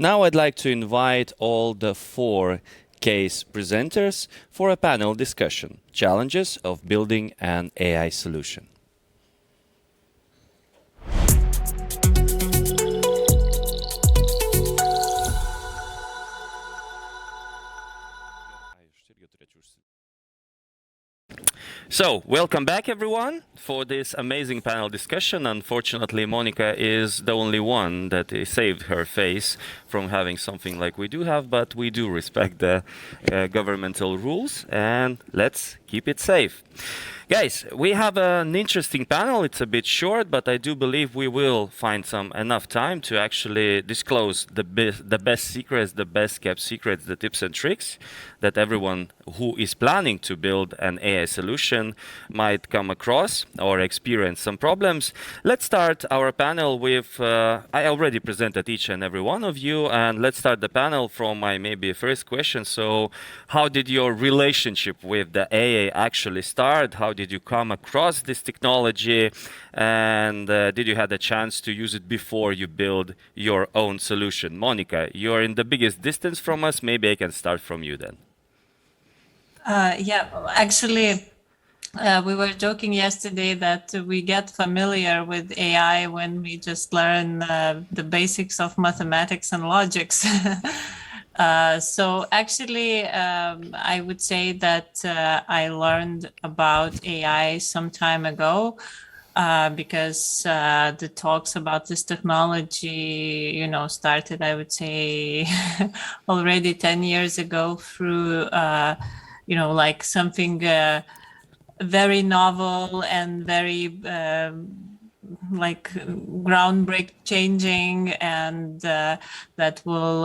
Now I'd like to invite all the 4 case presenters for a panel discussion, Challenges of Building an AI Solution. So, welcome back everyone for this amazing panel discussion. Unfortunately, Monica is the only one that saved her face from having something like we do have, but we do respect the governmental rules and let's keep it safe. Guys, we have an interesting panel. It's a bit short, but I do believe we will find enough time to actually disclose the best secrets, the best kept secrets, the tips and tricks that everyone who is planning to build an AI solution might come across or experience some problems. Let's start our panel with, I already presented each and every one of you, and let's start the panel from my maybe first question. So how did your relationship with the AI actually start? How did you come across this technology? And did you have the chance to use it before you build your own solution? Monica, you're in the biggest distance from us. Maybe I can start from you then. Actually, we were joking yesterday that we get familiar with AI when we just learn the basics of mathematics and logics. So actually, I would say that I learned about AI some time ago because the talks about this technology, started, I would say, already 10 years ago through like something very novel and very like groundbreaking changing, and that will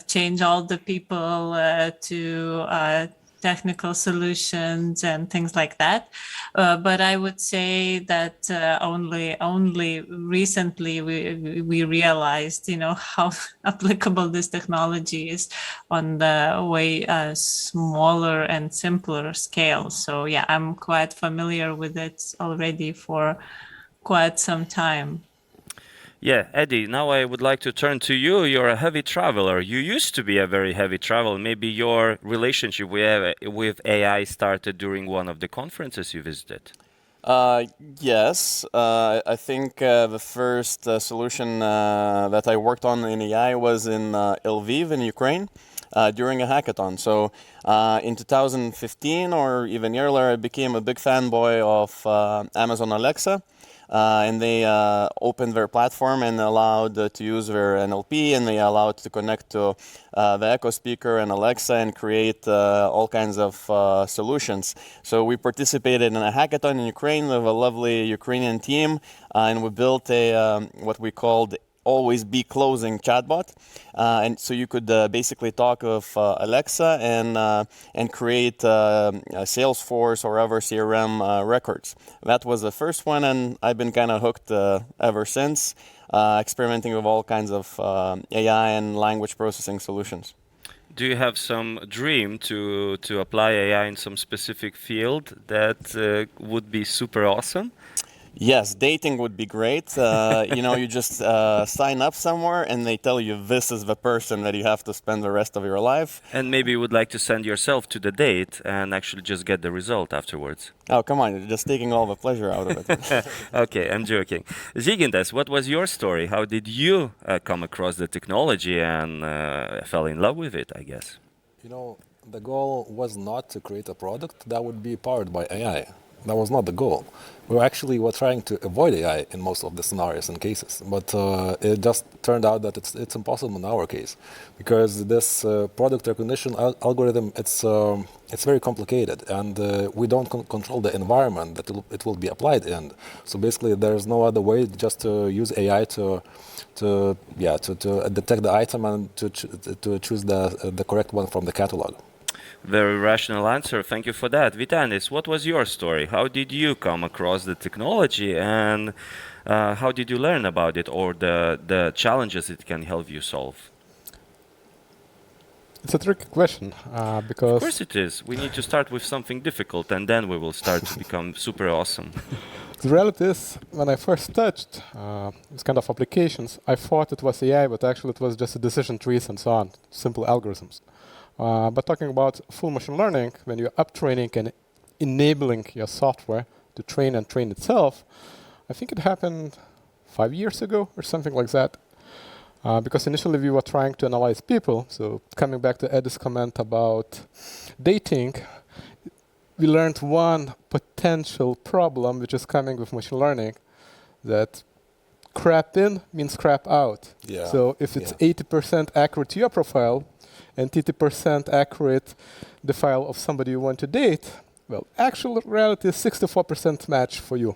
change all the people to technical solutions and things like that. But I would say that only recently we realized, how applicable this technology is on the way smaller and simpler scale. So yeah, I'm quite familiar with it already for quite some time. Yeah, Eddie, now I would like to turn to you. You're a heavy traveler. You used to be a very heavy traveler. Maybe your relationship with AI started during one of the conferences you visited. Yes, I think the first solution that I worked on in AI was in Lviv in Ukraine during a hackathon. So in 2015 or even earlier, I became a big fanboy of Amazon Alexa. And they opened their platform and allowed to use their NLP, and they allowed to connect to the Echo speaker and Alexa and create all kinds of solutions. So we participated in a hackathon in Ukraine with a lovely Ukrainian team, and we built a what we called always be closing chatbot, and so you could basically talk with Alexa and create Salesforce or other CRM records. That was the first one, and I've been kind of hooked ever since, experimenting with all kinds of AI and language processing solutions. Do you have some dream to apply AI in some specific field that would be super awesome? Yes, dating would be great. You just sign up somewhere and they tell you this is the person that you have to spend the rest of your life. And maybe you would like to send yourself to the date and actually just get the result afterwards. Oh, come on, you're just taking all the pleasure out of it. Okay, I'm joking. Zygmuntas, what was your story? How did you come across the technology and fell in love with it, I guess? The goal was not to create a product that would be powered by AI. That was not the goal. We were trying to avoid AI in most of the scenarios and cases, but it just turned out that it's impossible in our case, because this product recognition algorithm, it's very complicated, and we don't control the environment that it will be applied in. So basically, there's no other way just to use AI to detect the item and to choose the correct one from the catalog. Very rational answer. Thank you for that. Vytenis, what was your story? How did you come across the technology, and how did you learn about it, or the challenges it can help you solve? It's a tricky question Of because course it is. We need to start with something difficult, and then we will start to become super awesome. the reality is, when I first touched these kind of applications, I thought it was AI, but actually it was just a decision trees and so on, simple algorithms. But talking about full machine learning, when you're uptraining and enabling your software to train and train itself, I think it happened 5 years ago or something like that. Because initially we were trying to analyze people. So coming back to Eddie's comment about dating, we learned one potential problem which is coming with machine learning, that crap in means crap out. Yeah. So if it's 80% accurate to your profile and 80% accurate the file of somebody you want to date, well, actual reality is 64% match for you.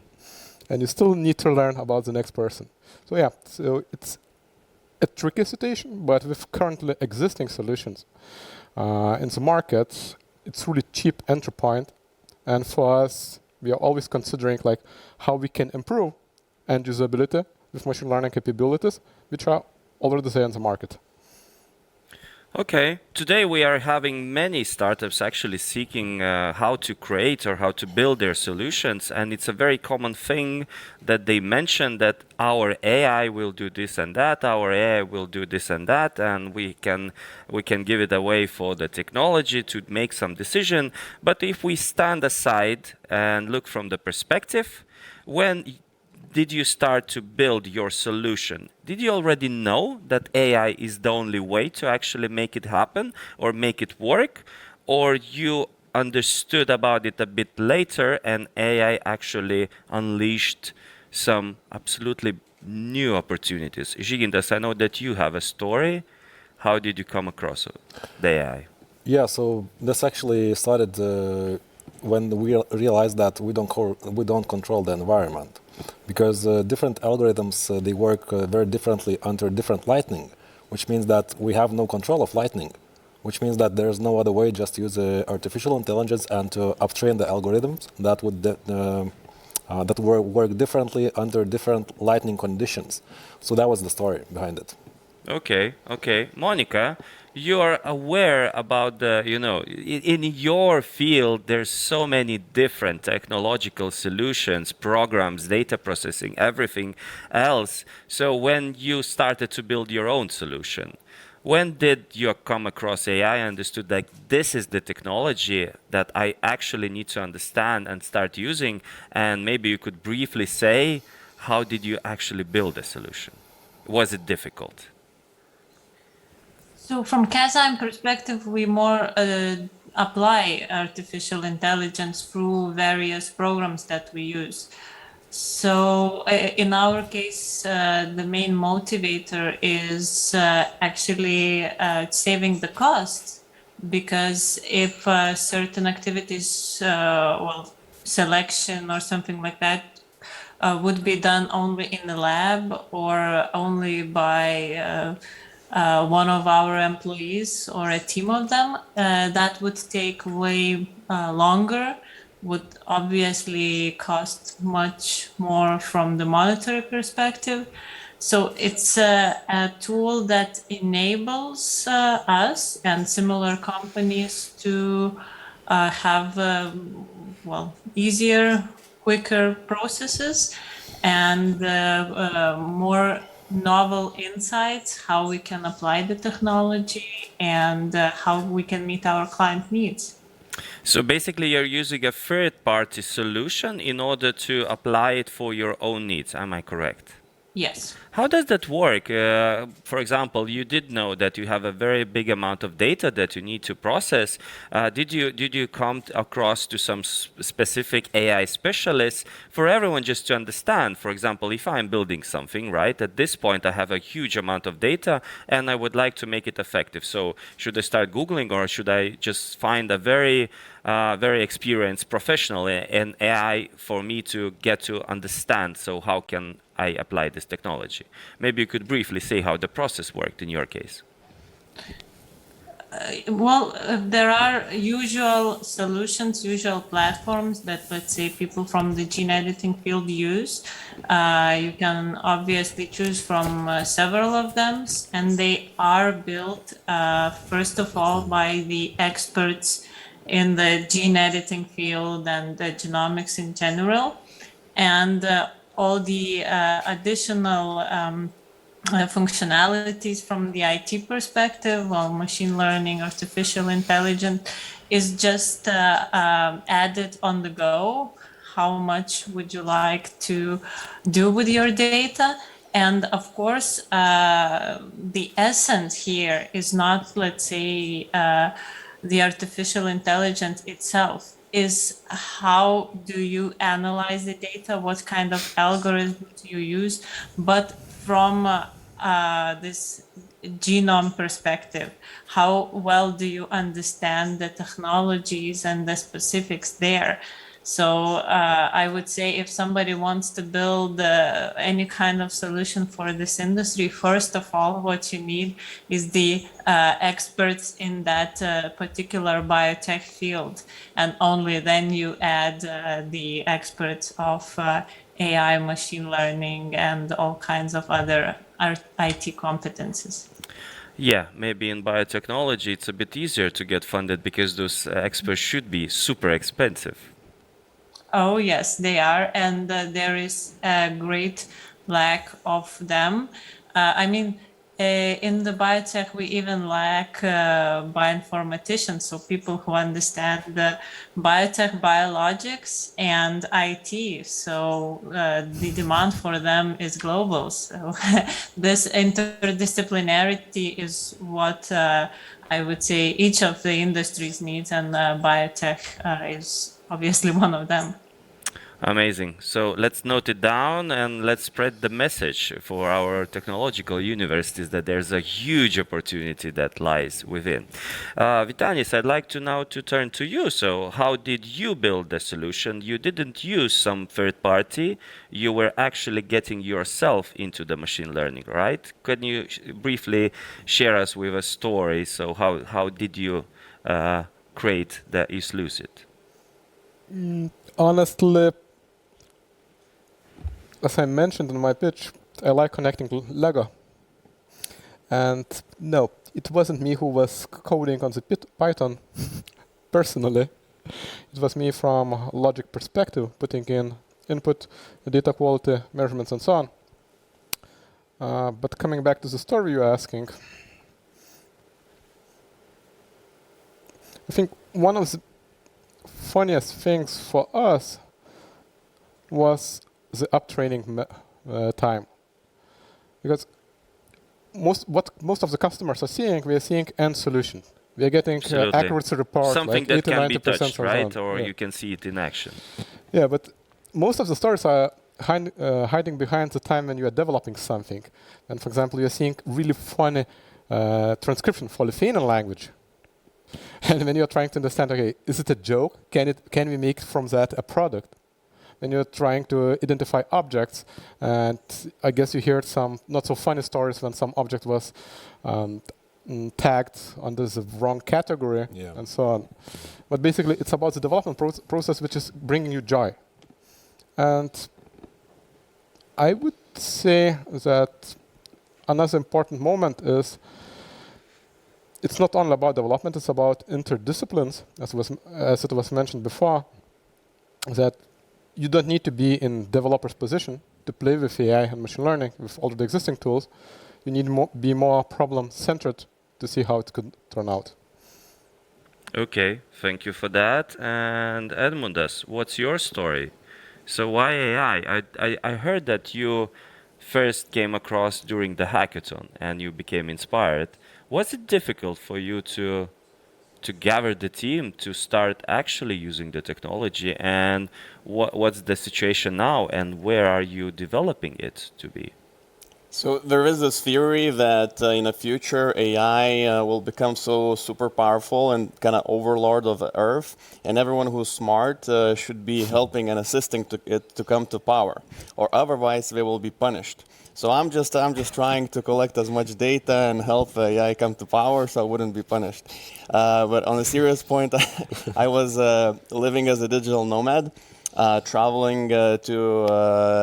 And you still need to learn about the next person. So yeah, so it's a tricky situation, but with currently existing solutions in the market, it's really cheap entry point. And for us, we are always considering like how we can improve end usability with machine learning capabilities, which are already there in the market. Okay, today we are having many startups actually seeking how to create or how to build their solutions, and it's a very common thing that they mention that our AI will do this and that, our AI will do this and that, and we can give it away for the technology to make some decision. But if we stand aside and look from the perspective, when did you start to build your solution? Did you already know that AI is the only way to actually make it happen or make it work? Or you understood about it a bit later and AI actually unleashed some absolutely new opportunities? Žygintas, I know that you have a story. How did you come across the AI? Yeah, so this actually started when we realized that we don't control the environment, because different algorithms they work very differently under different lightning, which means that we have no control of lightning, which means that there's no other way just to use artificial intelligence and to uptrain the algorithms that would work differently under different lightning conditions. So that was the story behind it. Okay. Monica, you are aware about in your field, there's so many different technological solutions, programs, data processing, everything else. So when you started to build your own solution, when did you come across AI and understood that this is the technology that I actually need to understand and start using? And maybe you could briefly say, how did you actually build a solution? Was it difficult? So from Kazan perspective, we more apply artificial intelligence through various programs that we use. So in our case, the main motivator is actually saving the cost, because if certain activities, selection or something like that, would be done only in the lab or only by one of our employees or a team of them, that would take way longer, would obviously cost much more from the monetary perspective. So it's a tool that enables us and similar companies to have easier, quicker processes and more novel insights, how we can apply the technology and how we can meet our client needs. So basically you're using a third-party solution in order to apply it for your own needs. Am I correct? Yes. How does that work? For example, you did know that you have a very big amount of data that you need to process. Did you come across to some specific AI specialists for everyone just to understand? For example, if I'm building something, right, at this point I have a huge amount of data and I would like to make it effective. So should I start Googling, or should I just find a very experienced professional in AI for me to get to understand? So how can I apply this technology? Maybe you could briefly say how the process worked in your case. There are usual solutions, usual platforms that, let's say, people from the gene editing field use. You can obviously choose from several of them, and they are built, first of all, by the experts in the gene editing field and the genomics in general. And all the additional functionalities from the IT perspective, while machine learning, artificial intelligence is just added on the go. How much would you like to do with your data? And of course, the essence here is not, let's say, the artificial intelligence itself. Is how do you analyze the data? What kind of algorithms do you use? But from this genome perspective, how well do you understand the technologies and the specifics there? So I would say if somebody wants to build any kind of solution for this industry, first of all, what you need is the experts in that particular biotech field. And only then you add the experts of AI, machine learning, and all kinds of other IT competencies. Yeah, maybe in biotechnology it's a bit easier to get funded because those experts should be super expensive. Oh, yes, they are. And there is a great lack of them. I mean, in the biotech, we even lack bioinformaticians, so people who understand the biotech, biologics, and IT. So the demand for them is global. So this interdisciplinarity is what I would say each of the industries needs, and biotech is obviously one of them. Amazing. So let's note it down and let's spread the message for our technological universities that there's a huge opportunity that lies within. Vitanis, I'd like to now to turn to you. So how did you build the solution? You didn't use some third party. You were actually getting yourself into the machine learning, right? Can you briefly share us with a story? So how did you create the Lucid? Honestly, as I mentioned in my pitch, I like connecting Lego. And no, it wasn't me who was coding on the Python personally. It was me from a logic perspective, putting in input, data quality, measurements, and so on. But coming back to the story you're asking, I think one of the funniest things for us was the uptraining time, because most of the customers are seeing, we are seeing end solution. We are getting accuracy reports, something like that 80, can be 90% touched, right? on. Or Yeah. you can see it in action. Yeah, but most of the stories are hiding behind the time when you are developing something. And for example, you're seeing really funny transcription for Lithuanian language. And when you're trying to understand, okay, is it a joke? Can we make from that a product? When you're trying to identify objects, and I guess you heard some not so funny stories when some object was tagged under the wrong category, and so on. But basically, it's about the development process, which is bringing you joy. And I would say that another important moment is it's not only about development, it's about interdisciplines, as it was mentioned before, that you don't need to be in developer's position to play with AI and machine learning with all the existing tools. You need to be more problem-centered to see how it could turn out. Okay, thank you for that. And Edmundas, what's your story? So why AI? I heard that you first came across during the hackathon and you became inspired. Was it difficult for you to gather the team to start actually using the technology, and what's the situation now, and where are you developing it to be? So there is this theory that in the future AI will become so super powerful and kind of overlord of the Earth, and everyone who's smart should be helping and assisting to it to come to power, or otherwise they will be punished. So I'm just trying to collect as much data and help AI come to power, so I wouldn't be punished. But on a serious point, I was living as a digital nomad, traveling to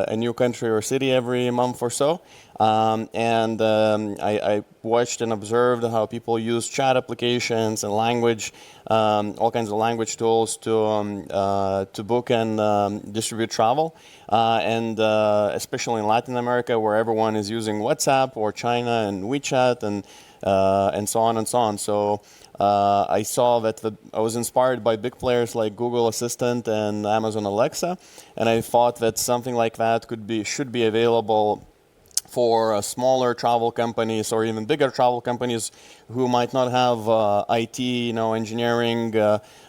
a new country or city every month or so. I watched and observed how people use chat applications and language, all kinds of language tools to book and distribute travel. Especially in Latin America, where everyone is using WhatsApp, or China and WeChat, and so on and so on. So I saw that I was inspired by big players like Google Assistant and Amazon Alexa, and I thought that something like that should be available for smaller travel companies or even bigger travel companies who might not have IT, engineering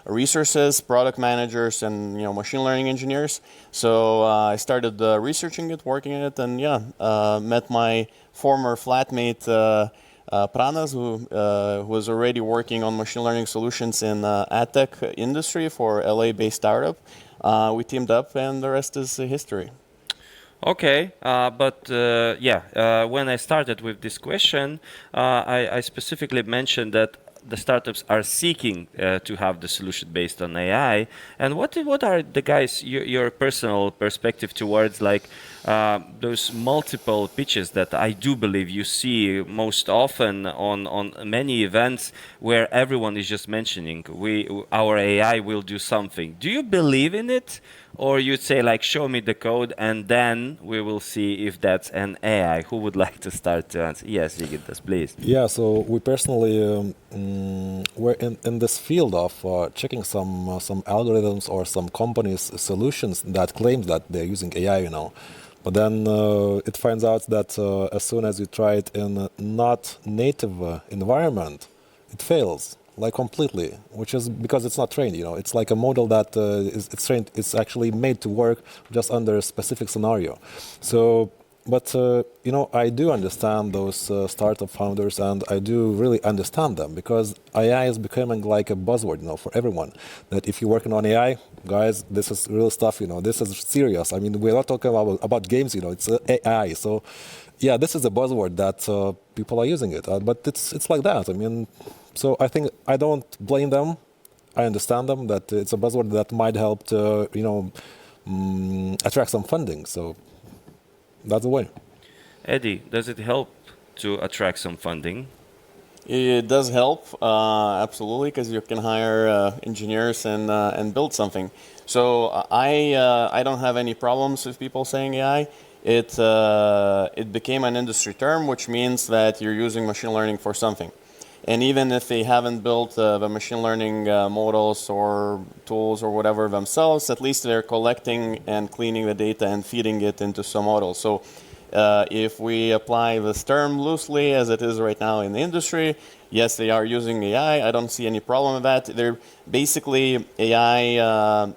resources, product managers, and machine learning engineers. So I started researching it, working on it, and met my former flatmate Pranas, who was already working on machine learning solutions in ad tech industry for LA-based startup. We teamed up, and the rest is history. Okay, when I started with this question, I specifically mentioned that the startups are seeking to have the solution based on AI. And what are the guys your personal perspective towards those multiple pitches that I do believe you see most often on many events where everyone is just mentioning our AI will do something. Do you believe in it? Or you'd say show me the code and then we will see if that's an AI. Who would like to start to answer? Yes, Zigittas, please. Yeah, so we personally we're in this field of checking some algorithms or some companies' solutions that claims that they're using AI, But then it finds out that as soon as you try it in a not native environment, it fails. Completely, which is because it's not trained. It's like a model that it's trained. It's actually made to work just under a specific scenario. So, but I do understand those startup founders, and I do really understand them because AI is becoming like a buzzword, for everyone. That if you're working on AI, guys, this is real stuff. This is serious. I mean, we're not talking about games. It's AI. So, yeah, this is a buzzword that people are using it, but it's like that. I mean. So I think I don't blame them. I understand them that it's a buzzword that might help to, attract some funding. So that's the way. Eddie, does it help to attract some funding? It does help, absolutely, because you can hire engineers and build something. So I don't have any problems with people saying AI. It became an industry term, which means that you're using machine learning for something. And even if they haven't built the machine learning models or tools or whatever themselves, at least they're collecting and cleaning the data and feeding it into some models. So if we apply this term loosely, as it is right now in the industry, yes, they are using AI. I don't see any problem with that. They're basically AI.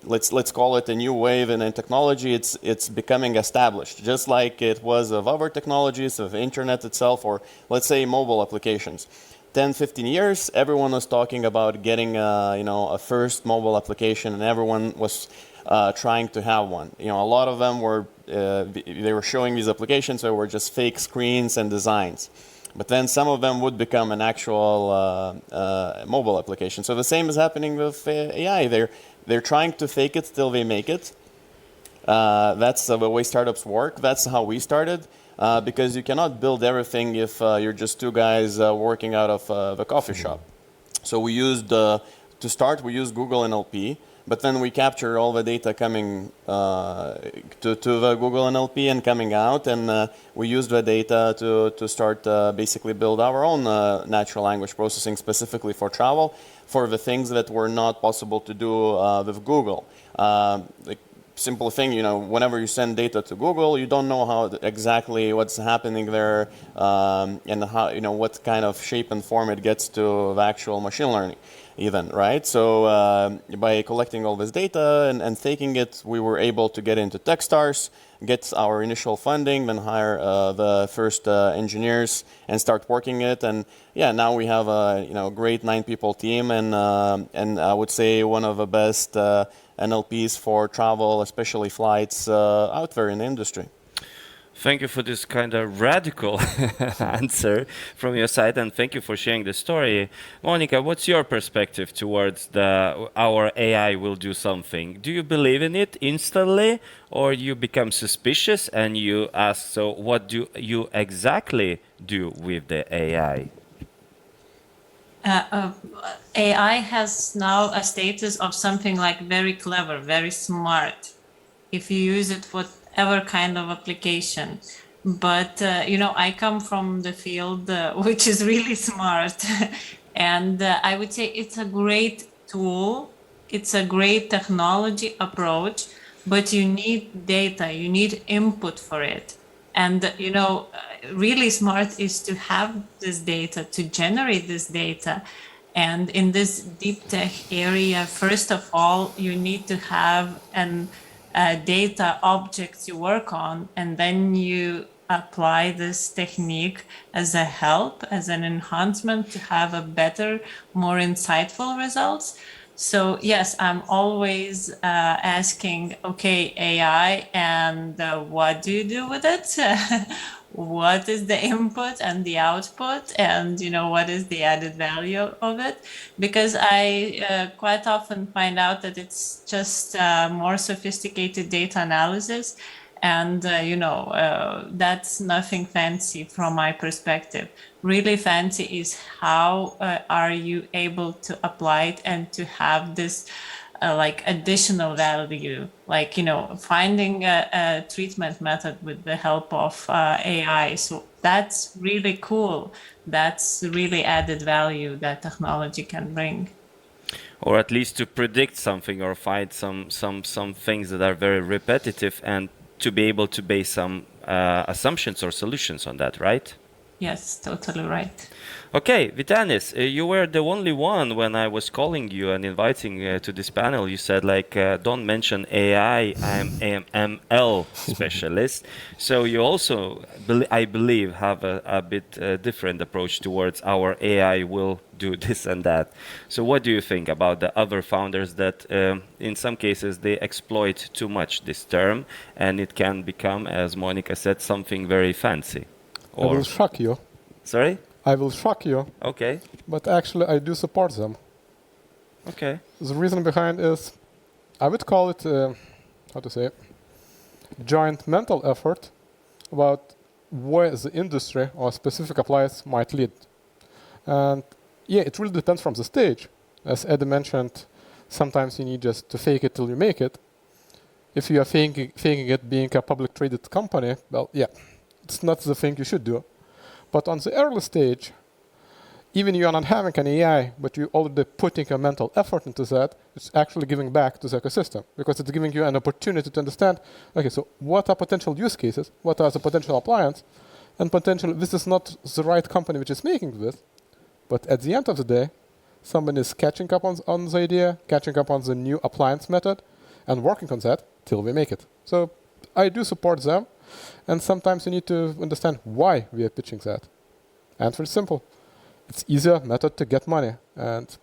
Let's call it a new wave in technology. It's becoming established, just like it was of other technologies, of internet itself, or let's say mobile applications. 10, 15 years, everyone was talking about getting a first mobile application, and everyone was trying to have one. A lot of them were they were showing these applications that were just fake screens and designs. But then some of them would become an actual mobile application. So the same is happening with AI. They're trying to fake it till they make it. That's the way startups work. That's how we started. Because you cannot build everything if you're just two guys working out of the coffee shop. So we used, to start, we used Google NLP. But then we capture all the data coming to the Google NLP and coming out, and we used the data to start basically build our own natural language processing specifically for travel, for the things that were not possible to do with Google. Simple thing, whenever you send data to Google, you don't know how exactly what's happening there and how, what kind of shape and form it gets to the actual machine learning. even, right? So by collecting all this data and taking it, we were able to get into Techstars, get our initial funding, then hire the first engineers and start working it. And yeah, now we have a great 9-people team, and I would say one of the best NLPs for travel, especially flights, out there in the industry. Thank you for this kind of radical answer from your side, and thank you for sharing the story. Monica, what's your perspective towards our AI will do something? Do you believe in it instantly, or you become suspicious and you ask, so what do you exactly do with the AI? AI has now a status of something like very clever, very smart, if you use it for whatever kind of application. But I come from the field which is really smart, and I would say it's a great tool. It's a great technology approach, but you need data, you need input for it. And really smart is to have this data, to generate this data. And in this deep tech area, first of all, you need to have an data objects you work on, and then you apply this technique as a help, as an enhancement to have a better, more insightful results. So yes, I'm always asking, okay, AI, and what do you do with it? What is the input and the output, and what is the added value of it? Because I quite often find out that it's just more sophisticated data analysis, and that's nothing fancy from my perspective. Really fancy is how are you able to apply it and to have this like additional value, like finding a treatment method with the help of AI. So that's really cool. That's really added value that technology can bring. Or at least to predict something or find some things that are very repetitive, and to be able to base some assumptions or solutions on that, right? Yes, totally right. Okay, Vitanis, you were the only one when I was calling you and inviting to this panel. You said, don't mention AI, I'm ML specialist. So you also, I believe, have a bit different approach towards our AI will do this and that. So what do you think about the other founders that in some cases they exploit too much this term, and it can become, as Monica said, something very fancy? I will shock you. Sorry? I will shock you. Okay. But actually, I do support them. Okay. The reason behind is, I would call it, joint mental effort about where the industry or specific appliance might lead. And yeah, it really depends from the stage. As Eddie mentioned, sometimes you need just to fake it till you make it. If you are faking it being a public traded company, well, yeah, it's not the thing you should do. But on the early stage, even you are not having an AI, but you're already putting a mental effort into that, it's actually giving back to the ecosystem, because it's giving you an opportunity to understand, okay, so what are potential use cases? What are the potential appliances? And potentially, this is not the right company which is making this, but at the end of the day, somebody is catching up on the idea, catching up on the new appliance method, and working on that till we make it. So I do support them. And sometimes you need to understand why we are pitching that. And very simple. It's easier method to get money. And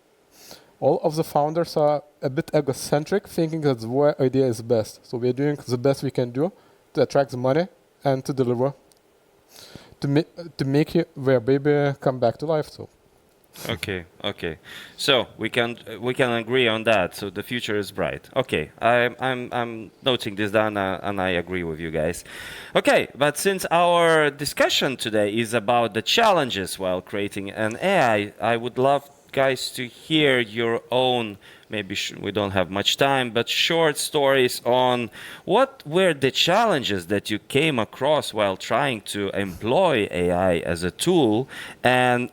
all of the founders are a bit egocentric, thinking that their idea is best. So we're doing the best we can do to attract the money and to deliver, to make their baby come back to life. So. Okay. So we can agree on that. So the future is bright. Okay, I'm noting this down, and I agree with you guys. Okay, but since our discussion today is about the challenges while creating an AI, I would love guys to hear your own maybe we don't have much time, but short stories on what were the challenges that you came across while trying to employ AI as a tool, and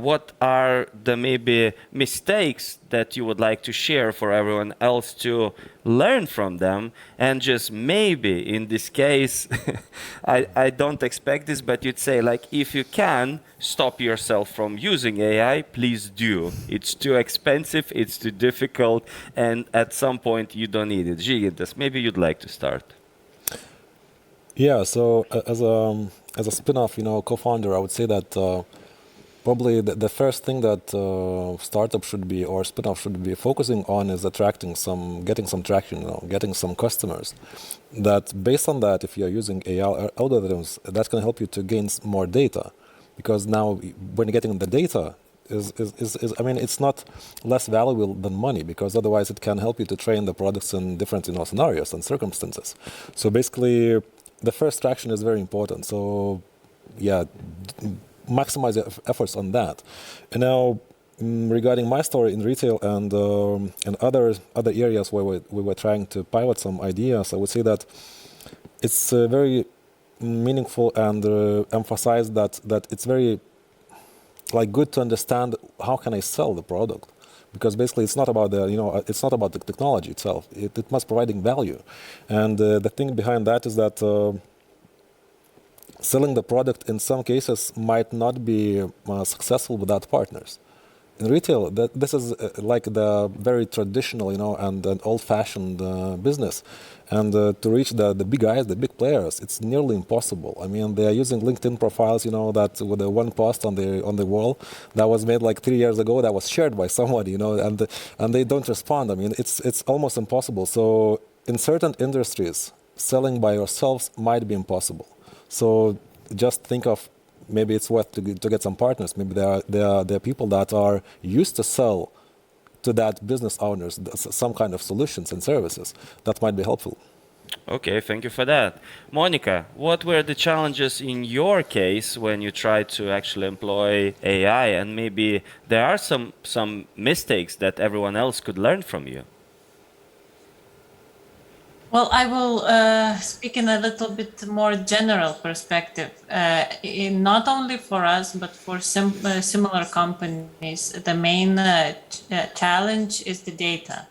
what are the maybe mistakes that you would like to share for everyone else to learn from them? And just maybe in this case, I don't expect this, but you'd say, like, if you can stop yourself from using AI, please do. It's too expensive, it's too difficult, and at some point you don't need it. Žygintas, maybe you'd like to start. Yeah, so as a spin-off, co-founder, I would say that probably the first thing that startup should be or spin-off should be focusing on is getting some traction, getting some customers. That based on that, if you're using AI algorithms, that can help you to gain more data, because now when you're getting the data, I mean, it's not less valuable than money, because otherwise it can help you to train the products in different scenarios and circumstances. So basically, the first traction is very important. So yeah, maximize your efforts on that. And now, regarding my story in retail and other areas where we were trying to pilot some ideas, I would say that it's very meaningful and emphasize that it's very good to understand how can I sell the product, because basically it's not about it's not about the technology itself. It must providing value, and the thing behind that is that selling the product in some cases might not be successful without partners. In retail, this is like the very traditional, and an old-fashioned business. And to reach the big guys, the big players, it's nearly impossible. I mean, they are using LinkedIn profiles, that with the one post on the wall that was made like 3 years ago, that was shared by somebody, and they don't respond. I mean, it's almost impossible. So in certain industries, selling by yourselves might be impossible. So just think of, maybe it's worth to get some partners. Maybe there are people that are used to sell to that business owners some kind of solutions and services that might be helpful. Okay, thank you for that. Monica, what were the challenges in your case when you tried to actually employ AI, and maybe there are some mistakes that everyone else could learn from you? Well, I will speak in a little bit more general perspective. Not only for us, but for similar companies, the main challenge is the data.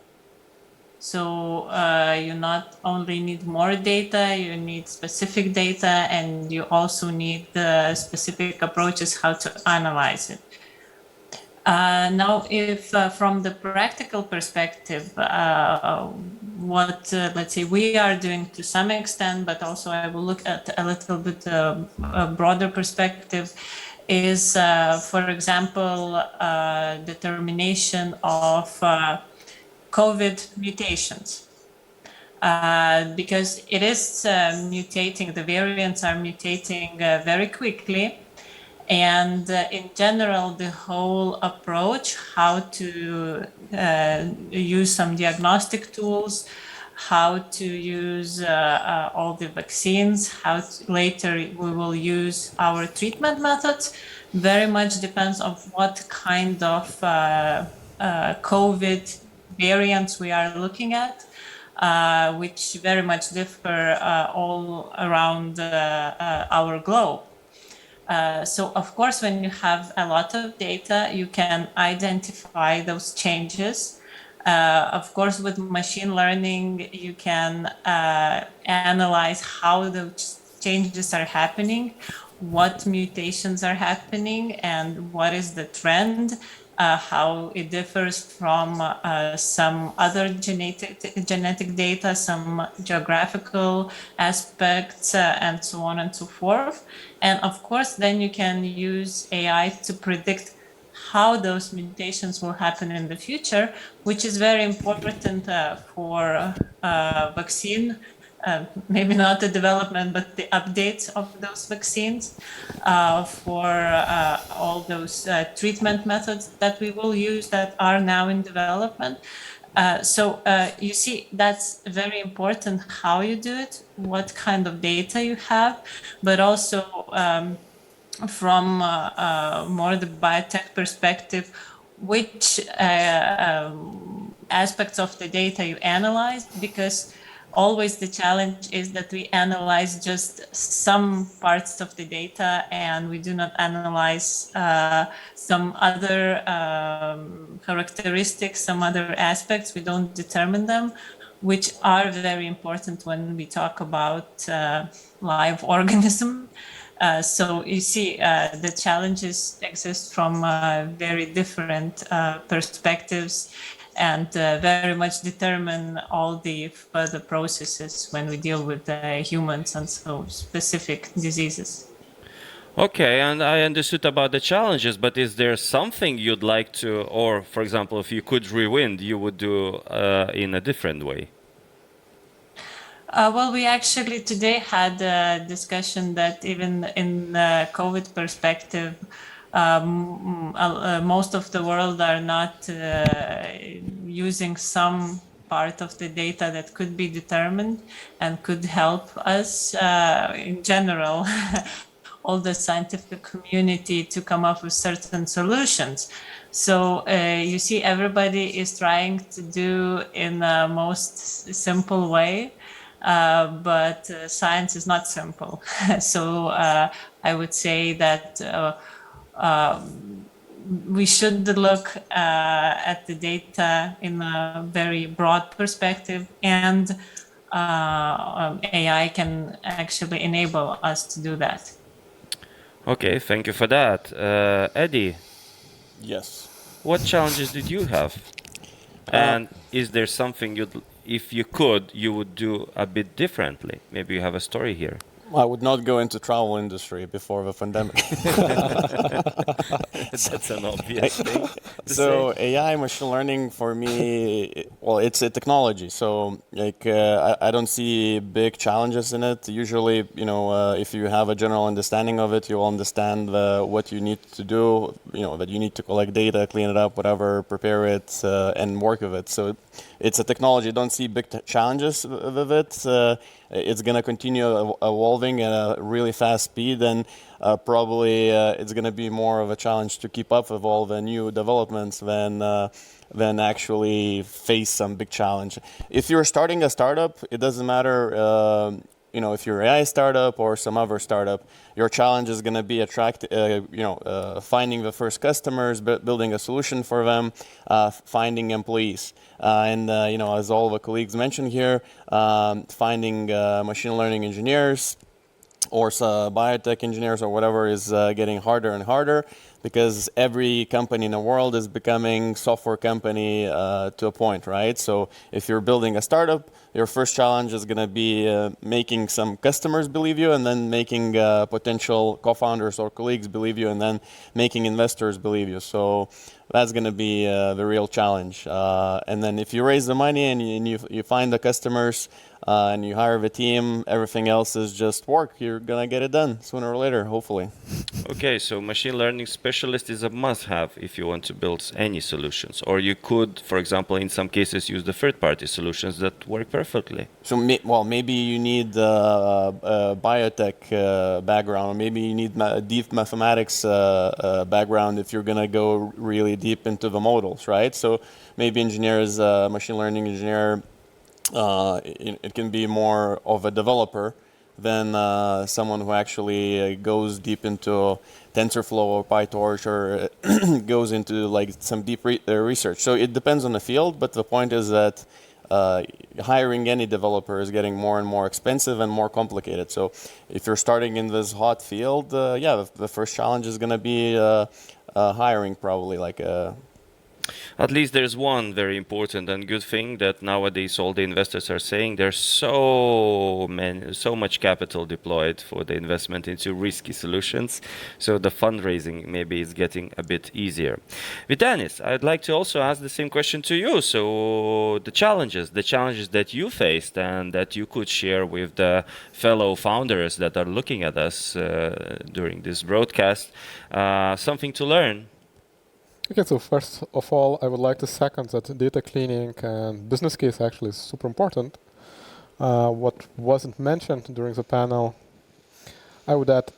So you not only need more data, you need specific data, and you also need specific approaches how to analyze it. Now, if from the practical perspective, what let's say we are doing to some extent, but also I will look at a little bit a broader perspective, is, for example, determination of COVID mutations. Because it is mutating, the variants are mutating very quickly. And in general, the whole approach, how to use some diagnostic tools, how to use all the vaccines, later we will use our treatment methods, very much depends on what kind of COVID variants we are looking at, which very much differ all around our globe. So, of course, when you have a lot of data, you can identify those changes. Of course, with machine learning, you can analyze how those changes are happening, what mutations are happening, and what is the trend, how it differs from some other genetic data, some geographical aspects, and so on and so forth. And of course, then you can use AI to predict how those mutations will happen in the future, which is very important for vaccine, maybe not the development, but the updates of those vaccines, for all those treatment methods that we will use that are now in development. So you see, that's very important how you do it, what kind of data you have, but also from more the biotech perspective, which aspects of the data you analyze, because always the challenge is that we analyze just some parts of the data and we do not analyze some other characteristics, some other aspects. We don't determine them, which are very important when we talk about live organism. So you see, the challenges exist from very different perspectives, and very much determine all the further processes when we deal with humans and so specific diseases. Okay, and I understood about the challenges, but is there something you'd like to, or for example, if you could rewind, you would do in a different way? Well, we actually today had a discussion that even in the COVID perspective, most of the world are not using some part of the data that could be determined and could help us in general, all the scientific community, to come up with certain solutions. So you see, everybody is trying to do in the most simple way. But science is not simple. So I would say that we should look at the data in a very broad perspective, and AI can actually enable us to do that. Okay, thank you for that. Eddie, Yes. what challenges did you have? And is there something if you could, you would do a bit differently? Maybe you have a story here. I would not go into travel industry before the pandemic. That's an obvious thing to So say. AI, machine learning, for me, well, it's a technology. So like I don't see big challenges in it. Usually, if you have a general understanding of it, you'll understand what you need to do. That you need to collect data, clean it up, whatever, prepare it, and work with it. So it's a technology. I don't see big challenges with it. It's going to continue evolving at a really fast speed, and probably it's going to be more of a challenge to keep up with all the new developments than actually face some big challenge. If you're starting a startup, it doesn't matter. If you're an AI startup or some other startup, your challenge is going to be finding the first customers, building a solution for them, finding employees. As all the colleagues mentioned here, finding machine learning engineers or biotech engineers or whatever is getting harder and harder, because every company in the world is becoming software company to a point, right? So if you're building a startup, your first challenge is going to be making some customers believe you, and then making potential co-founders or colleagues believe you, and then making investors believe you. So that's going to be the real challenge. And then if you raise the money and you find the customers and you hire the team, everything else is just work. You're going to get it done sooner or later, hopefully. Okay, so machine learning specialist is a must-have if you want to build any solutions. Or you could, for example, in some cases, use the third-party solutions that work perfectly. So, maybe you need a biotech background, or maybe you need a deep mathematics background if you're going to go really deep into the models, right? So maybe engineers, machine learning engineer, it can be more of a developer than someone who actually goes deep into TensorFlow or PyTorch, or goes into like some deep research. So it depends on the field, but the point is that hiring any developer is getting more and more expensive and more complicated. So if you're starting in this hot field, the first challenge is going to be hiring, probably At least there's one very important and good thing that nowadays all the investors are saying. There's so much capital deployed for the investment into risky solutions. So the fundraising maybe is getting a bit easier. Vytenis, I'd like to also ask the same question to you. So the challenges that you faced and that you could share with the fellow founders that are looking at us during this broadcast, something to learn. Okay, so first of all, I would like to second that data cleaning and business case actually is super important. What wasn't mentioned during the panel, I would add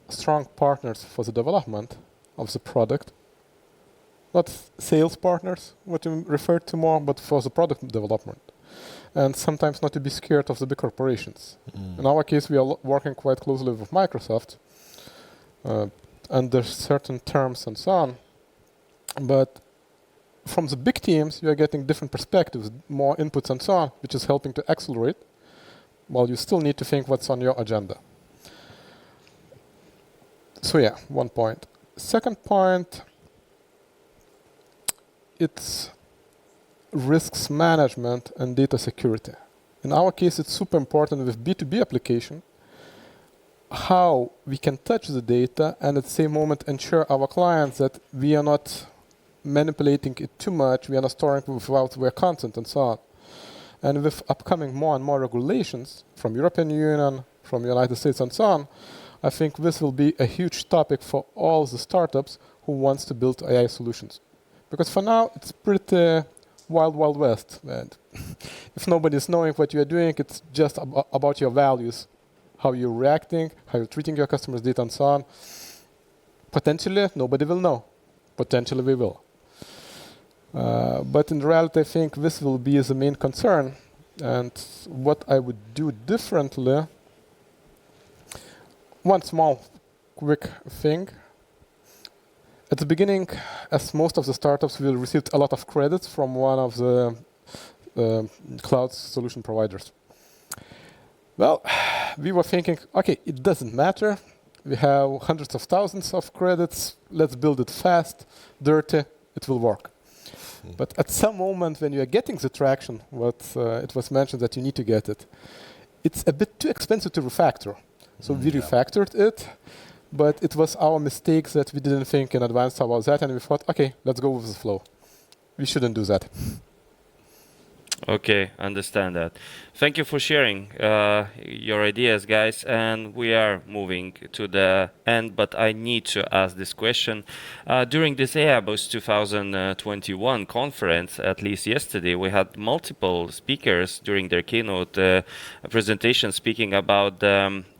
strong partners for the development of the product. not sales partners, what you referred to more, but for the product development. And sometimes not to be scared of the big corporations. In our case, we are working quite closely with Microsoft under certain terms and so on. But from the big teams, you are getting different perspectives, more inputs and so on, which is helping to accelerate, while you still need to think what's on your agenda. So yeah, one point. Second point, it's risks management and data security. In our case, it's super important with B2B application, how we can touch the data and at the same moment ensure our clients that we are not manipulating it too much, we are not storing without their content and so on. And with upcoming more and more regulations from European Union, from the United States and so on, I think this will be a huge topic for all the startups who wants to build AI solutions. Because for now, it's pretty wild, wild west. And if nobody's knowing what you're doing, it's just about your values, how you're reacting, how you're treating your customers' data and so on. Potentially, nobody will know. Potentially, we will. But in reality, I think this will be the main concern. And what I would do differently, one small, quick thing. At the beginning, as most of the startups, we received a lot of credits from one of the cloud solution providers. Well, we were thinking, okay, it doesn't matter. We have hundreds of thousands of credits. Let's build it fast, dirty, it will work. But at some moment when you are getting the traction, it was mentioned that you need to get it, it's a bit too expensive to refactor. So we refactored it, but it was our mistake that we didn't think in advance about that, and we thought, okay, let's go with the flow. We shouldn't do that. Okay, understand that. Thank you for sharing your ideas, guys. And we are moving to the end, but I need to ask this question. During this AIBOS 2021 conference, at least yesterday, we had multiple speakers during their keynote presentation speaking about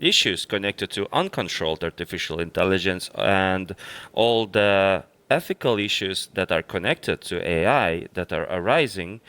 issues connected to uncontrolled artificial intelligence and all the ethical issues that are connected to AI that are arising.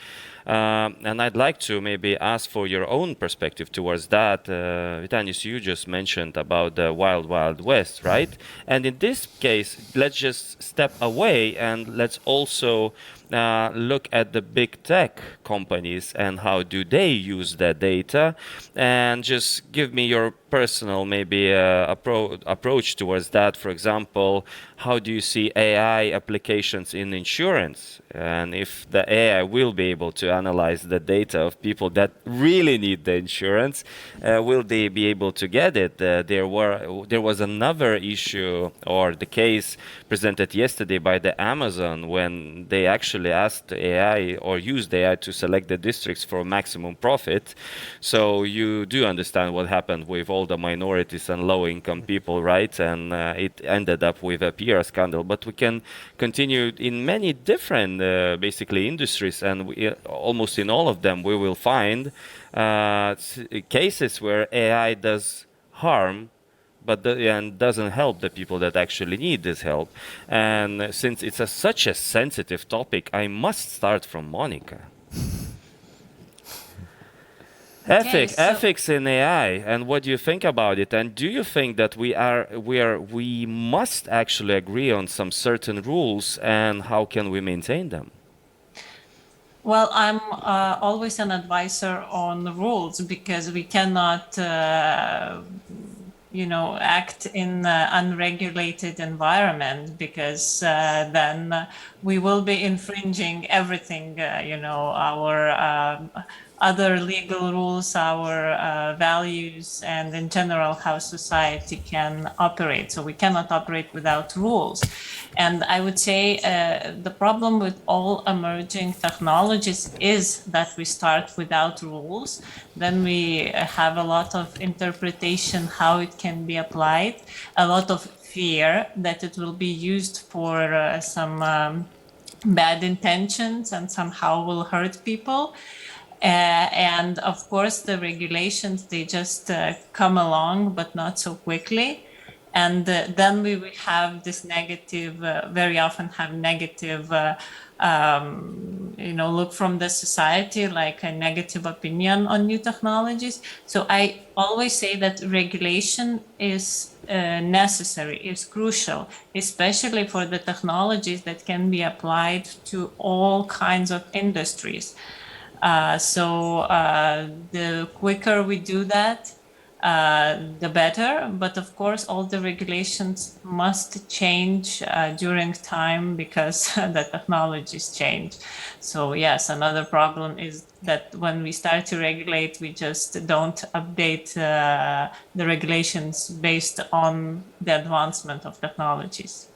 And I'd like to maybe ask for your own perspective towards that. Vytenis, you just mentioned about the wild, wild west, right? And in this case, let's just step away and let's also look at the big tech companies and how do they use that data, and just give me your personal maybe approach towards that. For example, how do you see AI applications in insurance, and if the AI will be able to analyze the data of people that really need the insurance, will they be able to get it? There was another issue or the case presented yesterday by the Amazon when they actually asked AI or used AI to select the districts for maximum profit. So you do understand what happened with all the minorities and low-income people, right? And it ended up with a PR scandal. But we can continue in many different, basically, industries, and almost in all of them we will find cases where AI does harm but and doesn't help the people that actually need this help. And since it's such a sensitive topic, I must start from Monica. Ethics in AI, and what do you think about it? And do you think that we must actually agree on some certain rules, and how can we maintain them? Well, I'm always an advisor on the rules because we cannot act in unregulated environment, because then we will be infringing everything, our other legal rules, our values, and in general how society can operate. So we cannot operate without rules. And I would say the problem with all emerging technologies is that we start without rules. Then we have a lot of interpretation how it can be applied, a lot of fear that it will be used for some bad intentions and somehow will hurt people. And of course, the regulations, they just come along, but not so quickly. And then we will have this negative, very often have negative, look from the society, like a negative opinion on new technologies. So I always say that regulation is necessary, is crucial, especially for the technologies that can be applied to all kinds of industries. So the quicker we do that, the better. But of course, all the regulations must change during time because the technologies change. So yes, another problem is that when we start to regulate, we just don't update the regulations based on the advancement of technologies.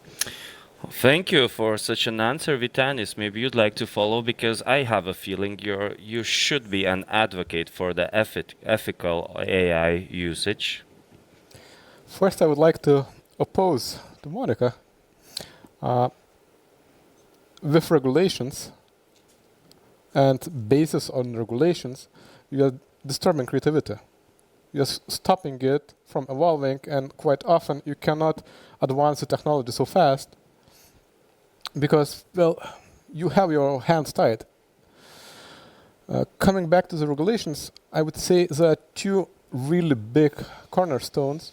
Thank you for such an answer, Vitanis. Maybe you'd like to follow, because I have a feeling you should be an advocate for the ethical AI usage. First, I would like to oppose to Monica. With regulations and basis on regulations, you are disturbing creativity. You're stopping it from evolving, and quite often you cannot advance the technology so fast because, well, you have your hands tied. Coming back to the regulations, I would say there are two really big cornerstones,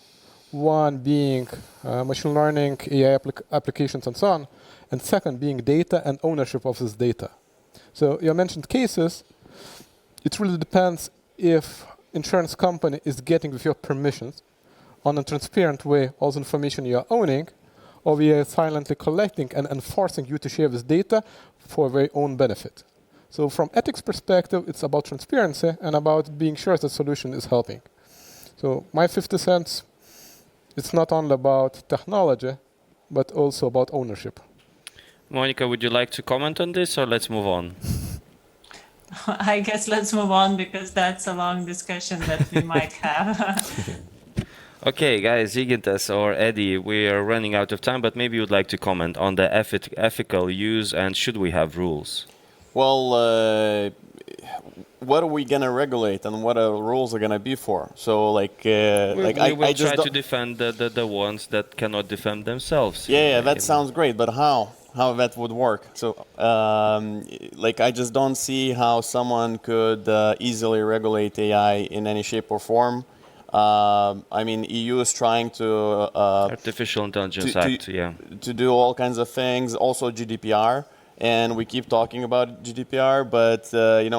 one being machine learning, AI applications, and so on, and second being data and ownership of this data. So you mentioned cases. It really depends if insurance company is getting with your permissions on a transparent way all the information you are owning, or we are silently collecting and enforcing you to share this data for their own benefit. So from ethics perspective, it's about transparency and about being sure the solution is helping. So my 50 cents, it's not only about technology, but also about ownership. Monica, would you like to comment on this, or let's move on? I guess let's move on because that's a long discussion that we might have. Okay, guys, Zygintas or Eddie, we are running out of time, but maybe you'd like to comment on the ethical use, and should we have rules? Well, what are we gonna regulate, and what are rules are gonna be for? So, We will I just try to defend the ones that cannot defend themselves. yeah, that sounds great, but how that would work? So, I just don't see how someone could easily regulate AI in any shape or form. I mean, EU is trying to Artificial Intelligence Act, yeah. to do all kinds of things, also GDPR. And we keep talking about GDPR, but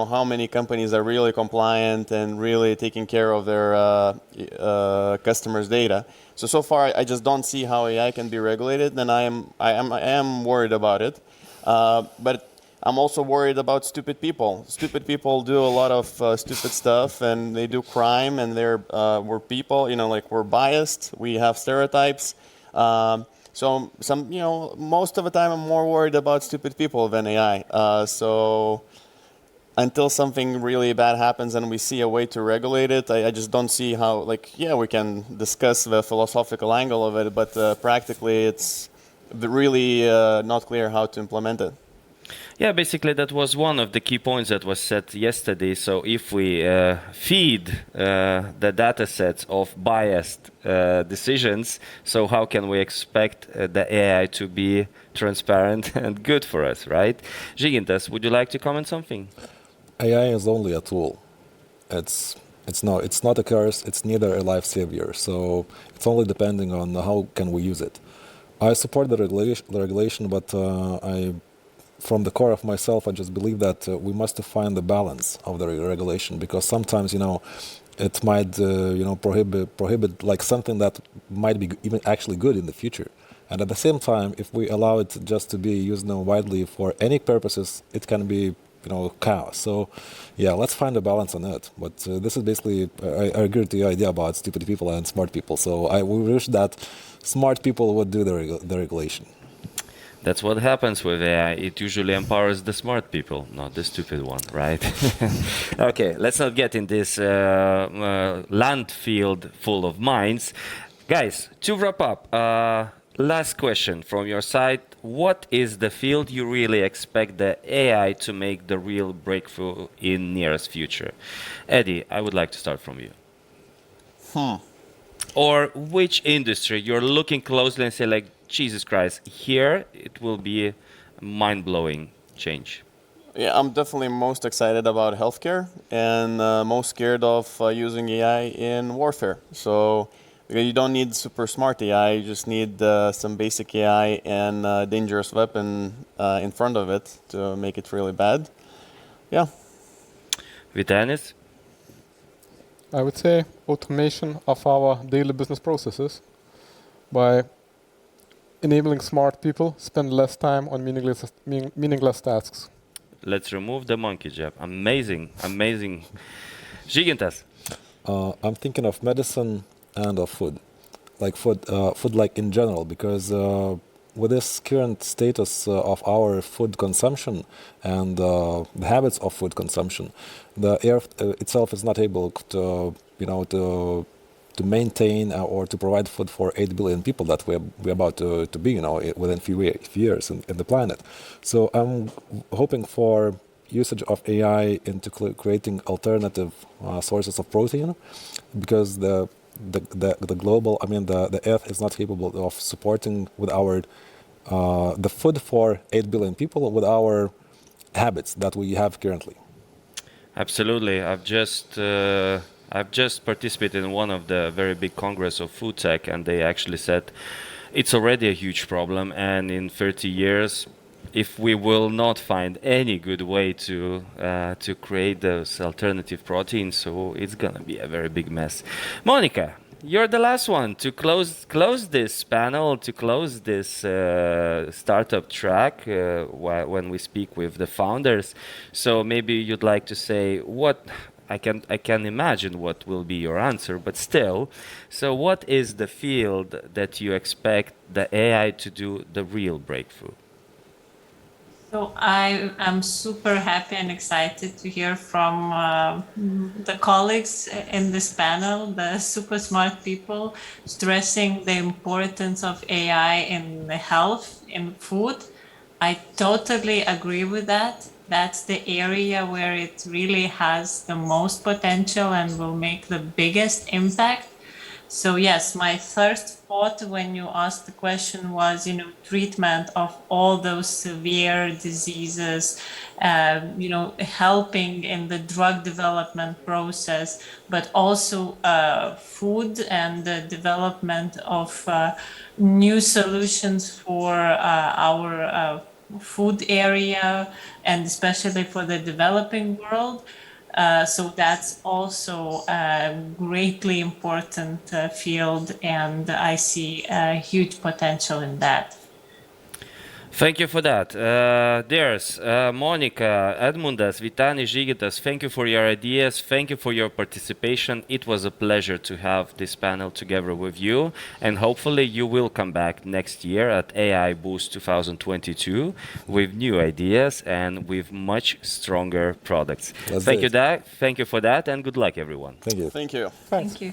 how many companies are really compliant and really taking care of their customers' data? So far, I just don't see how AI can be regulated, and I am worried about it. But I'm also worried about stupid people. Stupid people do a lot of stupid stuff, and they do crime, and we're people. We're biased. We have stereotypes. So most of the time, I'm more worried about stupid people than AI. So until something really bad happens and we see a way to regulate it, I just don't see how. We can discuss the philosophical angle of it, but practically, it's really not clear how to implement it. Yeah, basically that was one of the key points that was said yesterday. So if we feed the data sets of biased decisions, so how can we expect the AI to be transparent and good for us, right? Zygintas, would you like to comment something? AI is only a tool. It's not a curse. It's neither a life savior. So it's only depending on how can we use it. I support the regulation, but from the core of myself, I just believe that we must find the balance of the regulation, because sometimes, it might, prohibit like something that might be even actually good in the future. And at the same time, if we allow it just to be used widely for any purposes, it can be, chaos. So, yeah, let's find a balance on it. But this is basically, I agree with the idea about stupid people and smart people. So we wish that smart people would do the regulation. That's what happens with AI. It usually empowers the smart people, not the stupid one, right? Okay, let's not get in this land field full of mines. Guys, to wrap up, last question from your side. What is the field you really expect the AI to make the real breakthrough in nearest future? Eddie, I would like to start from you. Or which industry you're looking closely and say like, Jesus Christ, here it will be a mind-blowing change? Yeah, I'm definitely most excited about healthcare and most scared of using AI in warfare. So because you don't need super smart AI, you just need some basic AI and dangerous weapon in front of it to make it really bad. Yeah. Vitanis? I would say automation of our daily business processes by enabling smart people spend less time on meaningless tasks. Let's remove the monkey jab. Amazing, amazing. Žygintas. I'm thinking of medicine and of food, like food like in general, because with this current status of our food consumption and the habits of food consumption, the earth itself is not able to, to maintain or to provide food for 8 billion people that we're about to be, within few years in the planet. So I'm hoping for usage of AI into creating alternative sources of protein, because the global, the Earth is not capable of supporting with our the food for 8 billion people with our habits that we have currently. Absolutely. I've just participated in one of the very big congress of food tech, and they actually said it's already a huge problem, and in 30 years, if we will not find any good way to create those alternative proteins, so it's gonna be a very big mess. Monica, you're the last one to close this panel, to close this startup track when we speak with the founders. So maybe you'd like to say what I can imagine what will be your answer, but still. So what is the field that you expect the AI to do the real breakthrough? So I am super happy and excited to hear from the colleagues in this panel, the super smart people, stressing the importance of AI in the health, in food. I totally agree with that. That's the area where it really has the most potential and will make the biggest impact. So yes, my first thought when you asked the question was, treatment of all those severe diseases, helping in the drug development process, but also food and the development of new solutions for our food area, and especially for the developing world. So that's also a greatly important field, and I see a huge potential in that. Thank you for that. Dears, Monica, Edmundas, Vitanis, Žygintas, thank you for your ideas. Thank you for your participation. It was a pleasure to have this panel together with you. And hopefully you will come back next year at AI Boost 2022 with new ideas and with much stronger products. Thank you for that, and good luck, everyone. Thank you. Thank you. Thanks. Thank you.